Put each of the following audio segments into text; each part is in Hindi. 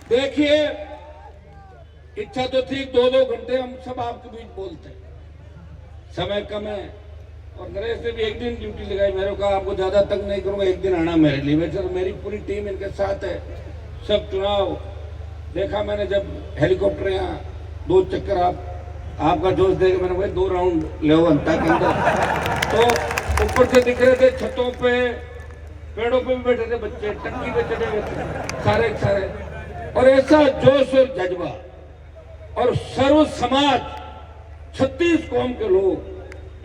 देखिए, इच्छा तो थी 2-2 घंटे हम सब आपके बीच बोलते हैं, समय कम है। और नरेश ने भी एक दिन ड्यूटी लगाई, मेरे को कहा आपको ज्यादा तंग नहीं करूंगा, एक दिन आना मेरे लिए। वैसे तो मेरी पूरी टीम इनके साथ है। सब चुनाव देखा मैंने, जब हेलीकॉप्टर यहाँ 2 चक्कर आपका जोश देगा, मैंने भाई 2 राउंड ले अंता के अंदर। तो ऊपर से दिख रहे थे, छतों पे पेड़ों पे भी बैठे थे बच्चे, टंकी पे चढ़े हुए थे सारे सारे। और ऐसा जोश और जज्बा, और सर्व समाज 36 कौम के लोग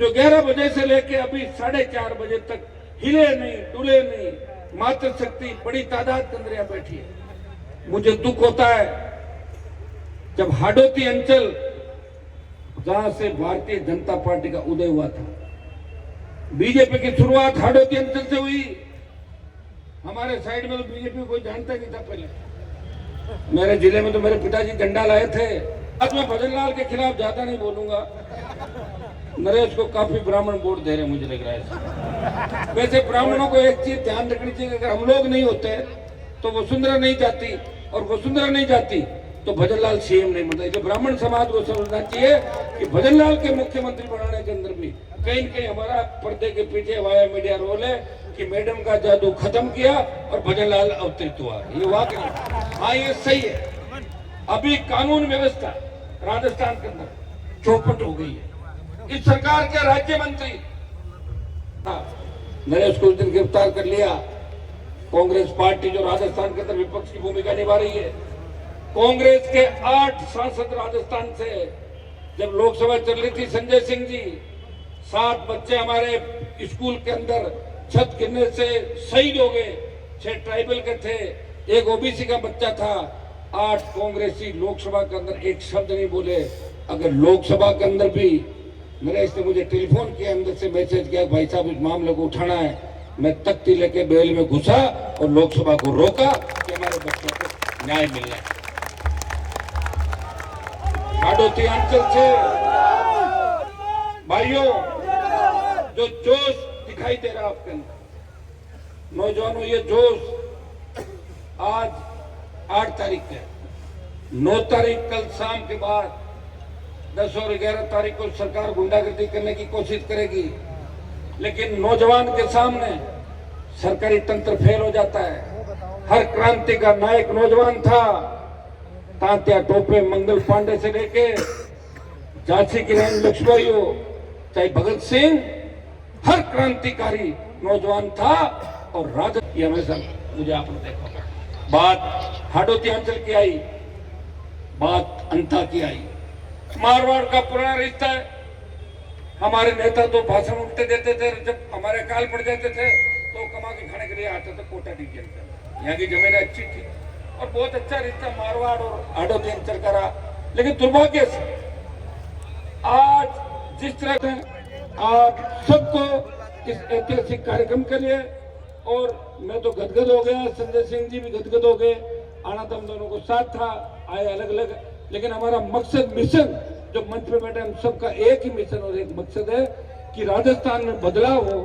जो 11 बजे से लेके अभी 4:30 बजे तक हिले नहीं डुले नहीं, मातृशक्ति बड़ी तादाद के अंदर यहाँ बैठी है। मुझे दुख होता है जब हाडोती अंचल, जहां से भारतीय जनता पार्टी का उदय हुआ था, बीजेपी की शुरुआत हाडोती अंचल से हुई। हमारे साइड में तो बीजेपी कोई जानता नहीं था पहले। मेरे जिले में तो मेरे पिताजी झंडा लाए थे। आज मैं भजन लाल के खिलाफ ज्यादा नहीं बोलूंगा, नरेश को काफी ब्राह्मण वोट दे रहे मुझे लग रहा है। वैसे ब्राह्मणों को एक चीज ध्यान रखनी चाहिए, अगर हम लोग नहीं होते तो वसुंधरा नहीं जाती, और वसुंधरा नहीं जाती तो भजन लाल सीएम नहीं बनता। जो ब्राह्मण समाज को समझना चाहिए कि भजन लाल के मुख्यमंत्री बनाने के अंदर भी कहीं न कहीं हमारा पर्दे के पीछे वाया मीडिया रोल है कि मैडम का जादू खत्म किया और भजन लाल अवतरित हुआ। ये वाकई हाँ, ये सही है। अभी कानून व्यवस्था राजस्थान के अंदर चौपट हो गई है। इस सरकार के राज्य मंत्री नरेश को उस दिन गिरफ्तार कर लिया। कांग्रेस पार्टी जो राजस्थान के अंदर विपक्ष की भूमिका निभा रही है, कांग्रेस के 8 सांसद राजस्थान से, जब लोकसभा चल रही थी, संजय सिंह जी, 7 बच्चे हमारे स्कूल के अंदर छत गिरने से शहीद हो गए। 6 ट्राइबल के थे, 1 ओबीसी का बच्चा था। 8 कांग्रेसी लोकसभा के अंदर एक शब्द नहीं बोले। अगर लोकसभा के अंदर भी नरेश ने मुझे टेलीफोन किया, अंदर से मैसेज किया, भाई साहब इस मामले को उठाना है, मैं तख्ती लेके बेल में घुसा और लोकसभा को रोका कि हमारे बच्चों को न्याय मिलना है। हाडोती अंचल से भाइयों, जो जोश दिखाई दे रहा है आपके अंदर, नौजवानों, ये जोश आज 8 तारीख है, 9 तारीख कल शाम के बाद 10 और 11 तारीख को सरकार गुंडागर्दी करने की कोशिश करेगी, लेकिन नौजवान के सामने सरकारी तंत्र फेल हो जाता है। हर क्रांति का नायक नौजवान था। तात्या टोपे मंगल पांडे से लेके झांसी की रानी लक्ष्मीबाई हो, चाहे भगत सिंह, हर क्रांतिकारी नौजवान था। और राजनीति हमेशा, मुझे आपने देखा, बात हाडोती अंचल की आई, बात अंता की आई। मारवाड़ का पुराना रिश्ता है। हमारे नेता तो भाषण उठते देते थे, जब हमारे काल पड़ जाते थे तो कमा के खाने के लिए आते थे कोटा डिवीजन का। यहाँ की जमीन अच्छी थी और बहुत अच्छा रिश्ता मारवाड़ और हाडोती अंचल का रहा। लेकिन दुर्भाग्य से आज जिस तरह से आप सबको इस ऐतिहासिक कार्यक्रम के लिए, और मैं तो गदगद हो गया, संजय सिंह जी भी गदगद हो गए। आना तो हम दोनों को साथ था, आए अलग अलग, लेकिन हमारा मकसद, मिशन, जो मंच पे बैठे हम सबका एक ही मिशन और एक मकसद है कि राजस्थान में बदलाव हो,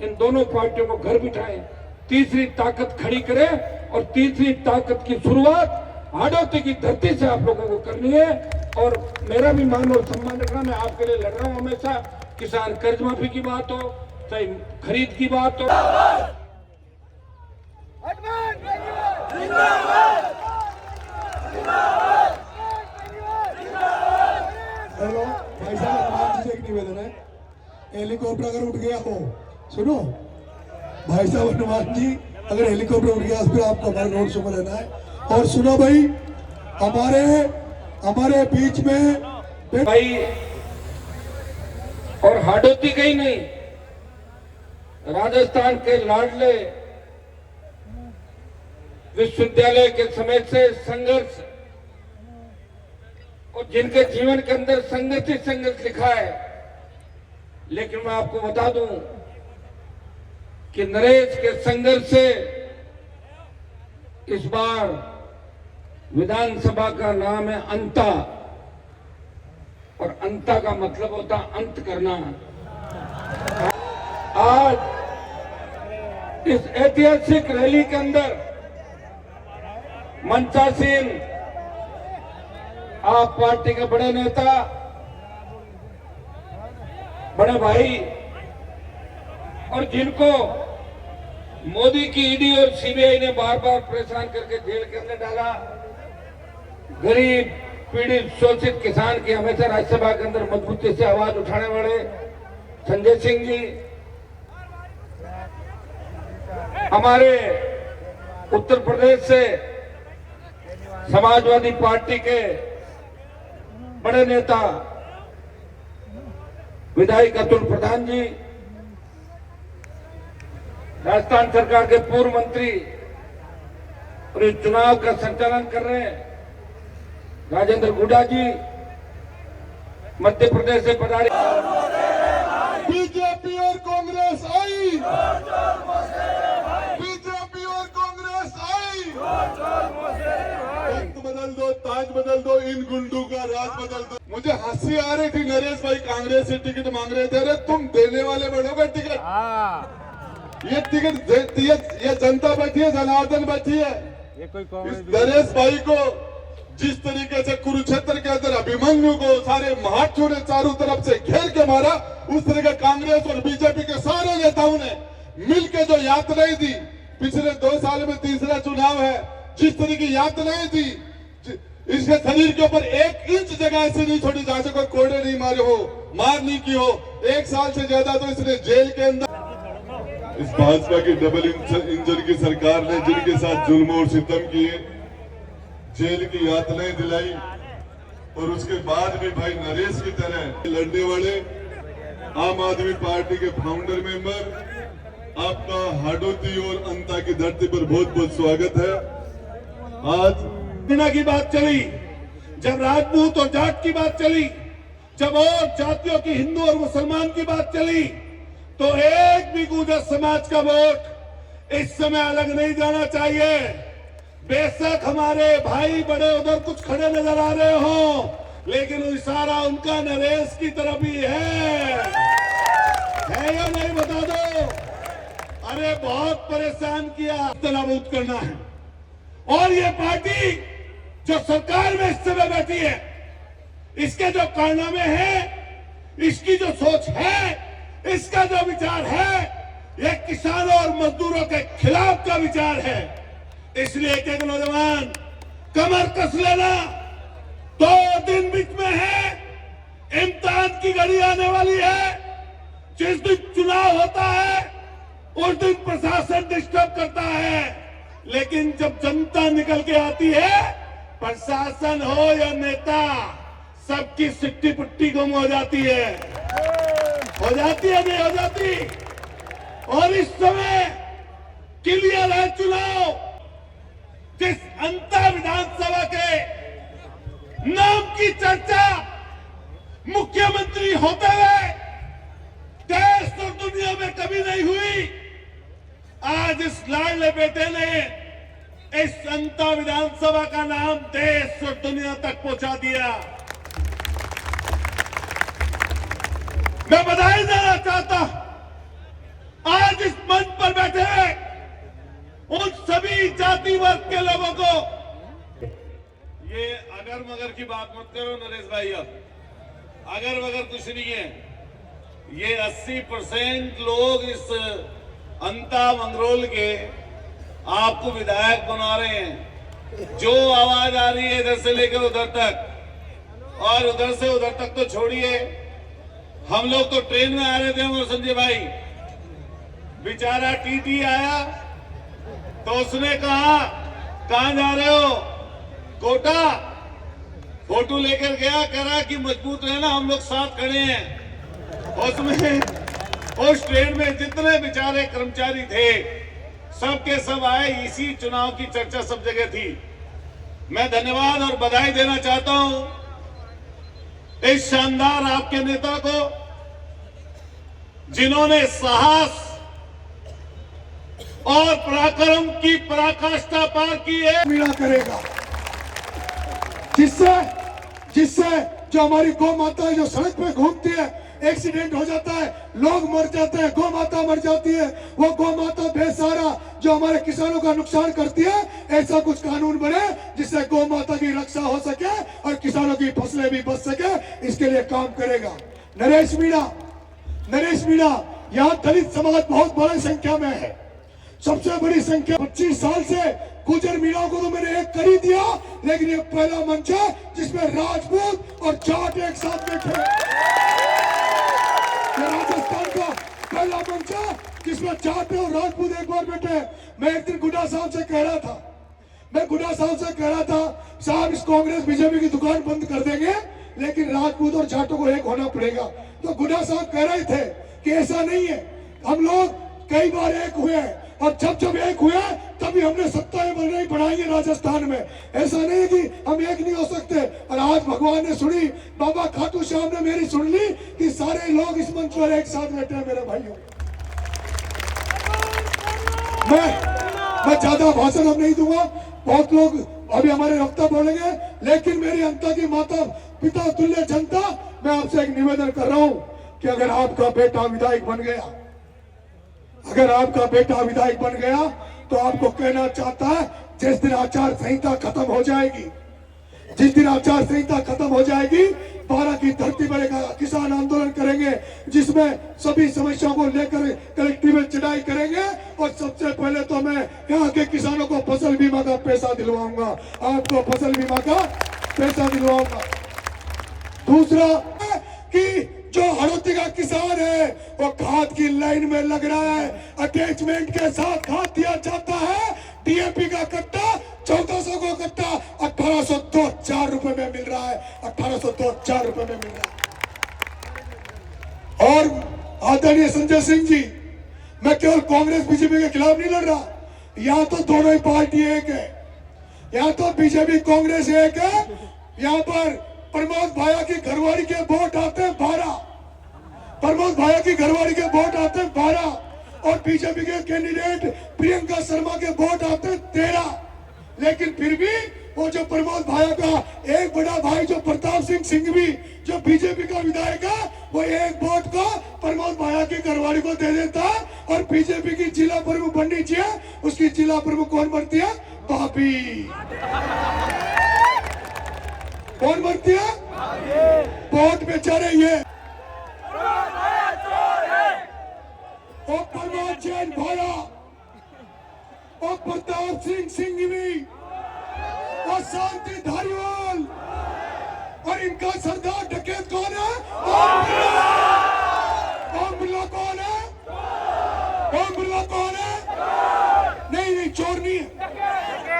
इन दोनों पार्टियों को घर बिठाएं, तीसरी ताकत खड़ी करें, और तीसरी ताकत की शुरुआत हाडोती की धरती से आप लोगों को करनी है। और मेरा भी मान और सम्मान रखना, मैं आपके लिए लड़ रहा हूं हमेशा। किसान कर्ज माफी की बात हो, चाहे खरीद की बात हो, हेलो भाई साहब, हनुमान जी से एक निवेदन है, हेलीकॉप्टर अगर उठ गया हो, सुनो भाई साहब, हनुमान जी अगर हेलीकॉप्टर उठ गया फिर आपको हमारे रोड शो में लेना है। और सुनो भाई, हमारे बीच में भाई, और हाडोती का ही नहीं, राजस्थान के लाडले विश्वविद्यालय के समय से संघर्ष, और जिनके जीवन के अंदर संघर्ष ही संघर्ष लिखा है। लेकिन मैं आपको बता दूं कि नरेश के संघर्ष से इस बार विधानसभा का नाम है अंता, और अंता का मतलब होता अंत करना। आज इस ऐतिहासिक रैली के अंदर मनसा सिंह, आप पार्टी के बड़े नेता, बड़े भाई, और जिनको मोदी की ईडी और सीबीआई ने बार बार परेशान करके जेल के अंदर डाला, गरीब पीड़ित शोषित किसान की हमेशा राज्यसभा के अंदर मजबूती से आवाज उठाने वाले संजय सिंह जी, हमारे उत्तर प्रदेश से समाजवादी पार्टी के बड़े नेता विधायक अतुल प्रधान जी, राजस्थान सरकार के पूर्व मंत्री और इस चुनाव का संचालन कर रहे हैं राजेंद्र गुडा जी, मध्य प्रदेश से पधारे। बीजेपी और कांग्रेस आई, बीजेपी और कांग्रेस आई। वक्त बदल दो, ताज बदल दो, इन गुंडों का राज बदल दो। मुझे हंसी आ रही थी, नरेश भाई कांग्रेस से टिकट मांग रहे थे। अरे तुम देने वाले बढ़ोगे टिकट? ये टिकट ये जनता बैठी है, जनार्दन बैठी है। इस नरेश भाई को जिस तरीके से कुरुक्षेत्र के अंदर अभिमन्यु को सारे महाक्षों ने चारों तरफ से घेर के मारा, उस तरह के कांग्रेस और बीजेपी के सारे नेताओं ने मिलकर जो यातनाएं दी, पिछले 2 साल में तीसरा चुनाव है, जिस तरह की यातनाएं दी, इसके शरीर के ऊपर 1 इंच जगह ऐसी नहीं छोड़ी जहां से कोई कोड़े नहीं मारे हो, मार नहीं की हो। 1 साल से ज्यादा तो इसने जेल के अंदर। इस भाजपा की डबल इंजन की सरकार ने जिनके साथ जुल्म और सितम किए, जेल की यातनाएं दिलाई, और उसके बाद भी भाई नरेश की तरह लड़ने वाले आम आदमी पार्टी के फाउंडर मेंबर, आपका हाडोती और अंता की धरती पर बहुत बहुत स्वागत है। आज बिना की बात चली, जब राजपूत और जाट की बात चली, जब और जातियों की हिंदू और मुसलमान की बात चली, तो एक भी गुर्जर समाज का वोट इस समय अलग नहीं जाना चाहिए। बेशक हमारे भाई बड़े उधर कुछ खड़े नजर आ रहे हो, लेकिन इशारा उनका नरेश की तरफ ही है या नहीं, बता दो। अरे बहुत परेशान किया, नाबूद करना है। और ये पार्टी जो सरकार में इस समय बैठी है, इसके जो कारनामे हैं, इसकी जो सोच है, इसका जो विचार है, ये किसानों और मजदूरों के खिलाफ का विचार है। इसलिए एक नौजवान कमर कस लेना, 2 दिन बीच में है, इम्तिहान की घड़ी आने वाली है। जिस दिन चुनाव होता है उस दिन प्रशासन डिस्टर्ब करता है, लेकिन जब जनता निकल के आती है, प्रशासन हो या नेता, सबकी सिट्टी पुट्टी गुम हो जाती है। हो जाती है, नहीं हो जाती? और इस समय क्लियर है चुनाव। जिस अंता विधानसभा के नाम की चर्चा मुख्यमंत्री होते हुए देश और दुनिया में कभी नहीं हुई, आज इस लाडले बेटे ने इस अंता विधानसभा का नाम देश और दुनिया तक पहुंचा दिया। मैं बधाई देना चाहता हूं आज इस मंच पर बैठे उन सभी जाति वर्ग के लोगों को। ये अगर मगर की बात मत करो नरेश भाई, अब अगर मगर कुछ नहीं है। ये 80% लोग इस अंता मंगरोल के आपको विधायक बना रहे हैं। जो आवाज आ रही है इधर से लेकर उधर तक, और उधर से उधर तक तो छोड़िए, हम लोग तो ट्रेन में आ रहे थे और संजय भाई, बेचारा टीटी आया तो उसने कहा कहां जा रहे हो? कोटा। फोटो लेकर गया, कह रहा कि मजबूत रहना, हम लोग साथ खड़े हैं। उसमें उस ट्रेन में जितने बेचारे कर्मचारी थे सब के सब आए। इसी चुनाव की चर्चा सब जगह थी। मैं धन्यवाद और बधाई देना चाहता हूं इस शानदार आपके नेता को, जिन्होंने साहस और पराक्रम की पराकाष्ठा पार की है। मीणा करेगा, जिससे जो हमारी गौ माता है जो सड़क पे घूमती है, एक्सीडेंट हो जाता है, लोग मर जाते हैं, गौ माता मर जाती है, वो गौ माता बेसहारा जो हमारे किसानों का नुकसान करती है, ऐसा कुछ कानून बने जिससे गौ माता की रक्षा हो सके और किसानों की फसलें भी बच सके, इसके लिए काम करेगा। नरेश मीणा, यहाँ दलित समाज बहुत बड़ी संख्या में है, सबसे बड़ी संख्या। 25 साल से गुजर मीणा को तो मैंने एक कर ही दिया, लेकिन ये पहला मंच है जिसमें राजपूत और जाट एक साथ बैठे। राजस्थान का पहला मंच है जिसमें जाट और राजपूत एक बार बैठे। मैं एक दिन गुड्डा साहब से कह रहा था, साहब इस कांग्रेस बीजेपी की दुकान बंद कर देंगे, लेकिन राजपूत और जाटों को एक होना पड़ेगा। तो गुड्डा साहब कह रहे थे कि ऐसा नहीं है, हम लोग कई बार एक हुए हैं, और जब एक हुए तभी हमने सत्ताएं बढ़ाई है राजस्थान में। ऐसा नहीं कि हम एक नहीं हो सकते। और आज भगवान ने सुनी, बाबा खाटू श्याम ने मेरी सुन ली कि सारे लोग इस मंच पर एक साथ बैठे हैं। मेरे भाइयों, मैं ज्यादा भाषण अब नहीं दूंगा, बहुत लोग अभी हमारे वक्ता बोलेंगे, लेकिन मेरी अंता की माता पिता तुल्य जनता, मैं आपसे एक निवेदन कर रहा हूं कि अगर आपका बेटा विधायक बन गया, तो आपको कहना चाहता है, जिस दिन आचार संहिता खत्म हो जाएगी, 12 की धरती पर एक किसान आंदोलन करेंगे, जिसमें सभी समस्याओं को लेकर कलेक्टिव में चढ़ाई करेंगे, और सबसे पहले तो मैं यहाँ के किसानों को फसल बीमा का पैसा दिलवाऊंगा, आपको फसल बीमा का पैसा दिलवाऊंगा। दूसरा कि जो हड़ौती का किसान है वो खाद की लाइन में लग रहा है, अटैचमेंट के साथ खाद दिया जाता है, डीएपी का कट्टा 1400 को कट्टा 1804 रुपए में मिल रहा है, 1804 रुपए में मिल रहा है। और आदरणीय संजय सिंह जी, मैं केवल कांग्रेस बीजेपी के खिलाफ नहीं लड़ रहा, यहाँ तो दोनों ही पार्टी एक है, यहाँ तो बीजेपी कांग्रेस एक है। यहाँ पर प्रमोद भाया की घरवाली के वोट आते हैं 12, और बीजेपी के कैंडिडेट प्रियंका शर्मा के वोट आते हैं 13। लेकिन फिर भी वो जो प्रमोद भाया का एक बड़ा भाई जो प्रताप सिंह भी जो बीजेपी का विधायक है, वो एक वोट को प्रमोद भाया की घरवाली को दे देता है, और बीजेपी की जिला प्रमुख बननी चाहिए, उसकी जिला प्रमुख कौन बनती है? भाभी। कौन बनती है? वोट बेचारे ये ओ प्रमोद जैन भाया, ओ प्रताप सिंह भी, और शांति धारीवाल, और इनका सरदार डकैत कौन है? ओम बिरला कौन है? नहीं, चोर नहीं है,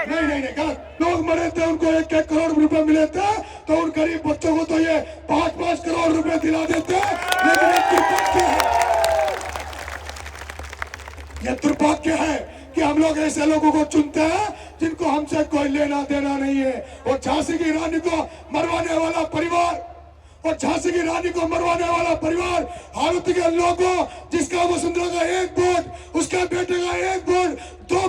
नहीं, गलत। लोग मरे थे, उनको 1-1 करोड़ रुपए मिले थे, तो उन गरीब बच्चों को तो ये 5-5 करोड़ रुपए दिला देते हैं। लेकिन ये दुर्भाग्य है कि हम लोग ऐसे लोगों को चुनते हैं जिनको हमसे कोई लेना देना नहीं है। और झांसी की रानी को मरवाने वाला परिवार, हालत के लोगों जिसका वसुंधरा का 1 वोट, उसके बेटे का 1 वोट, 2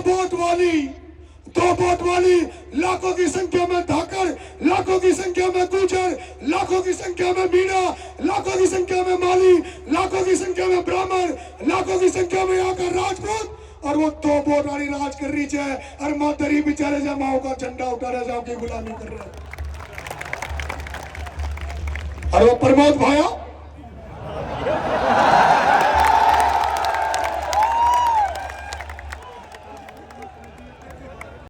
वोट वाली, लाखों की संख्या में धाकड़, लाखों की संख्या में गुर्जर, लाखों की संख्या में मीणा, लाखों की संख्या में माली, लाखों की संख्या में ब्राह्मण, लाखों की संख्या में यहाँ का राजपूत, और वो 2 वोट वाली राज कर रही है। और मातरी बेचारे जा माओ का झंडा उठा रहे, आपकी गुलामी कर रहे हैं। और वो प्रमोद भाया